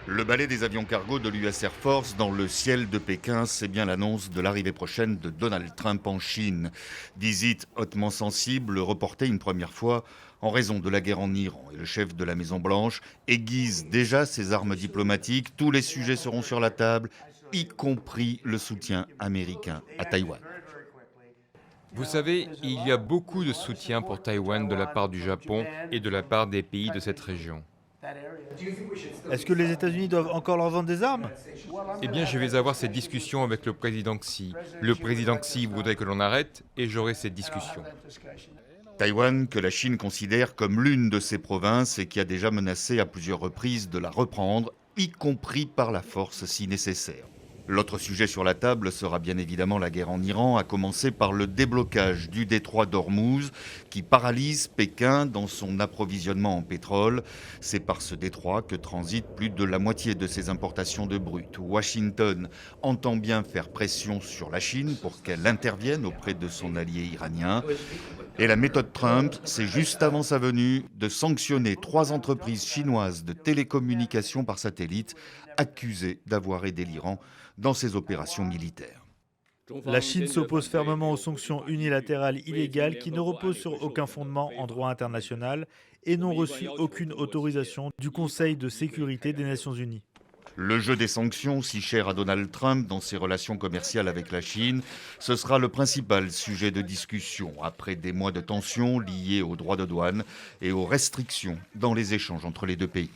Le balai des avions cargo de l'US Air Force dans le ciel de Pékin, c'est bien l'annonce de l'arrivée prochaine de Donald Trump en Chine. Visite hautement sensible, reportée une première fois en raison de la guerre en Iran. Et le chef de la Maison-Blanche aiguise déjà ses armes diplomatiques. Tous les sujets seront sur la table, y compris le soutien américain à Taïwan. Vous savez, il y a beaucoup de soutien pour Taïwan de la part du Japon et de la part des pays de cette région. Est-ce que les États-Unis doivent encore leur vendre des armes? Eh bien, je vais avoir cette discussion avec le président Xi. Le président Xi voudrait que l'on arrête et j'aurai cette discussion. Taïwan, que la Chine considère comme l'une de ses provinces et qui a déjà menacé à plusieurs reprises de la reprendre, y compris par la force si nécessaire. L'autre sujet sur la table sera bien évidemment la guerre en Iran, à commencer par le déblocage du détroit d'Ormuz qui paralyse Pékin dans son approvisionnement en pétrole. C'est par ce détroit que transite plus de la moitié de ses importations de brut. Washington entend bien faire pression sur la Chine pour qu'elle intervienne auprès de son allié iranien. Et la méthode Trump, c'est juste avant sa venue de sanctionner 3 entreprises chinoises de télécommunications par satellite accusées d'avoir aidé l'Iran dans ses opérations militaires. La Chine s'oppose fermement aux sanctions unilatérales illégales qui ne reposent sur aucun fondement en droit international et n'ont reçu aucune autorisation du Conseil de sécurité des Nations Unies. Le jeu des sanctions, si cher à Donald Trump dans ses relations commerciales avec la Chine, ce sera le principal sujet de discussion après des mois de tensions liées aux droits de douane et aux restrictions dans les échanges entre les deux pays.